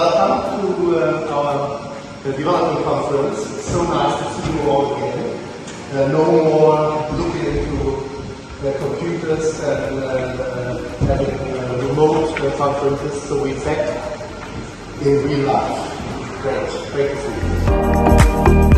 Welcome to our development conference. It's so nice to see you all again. No more looking into computers and having remote conferences, so we're back in real life. Great to see you.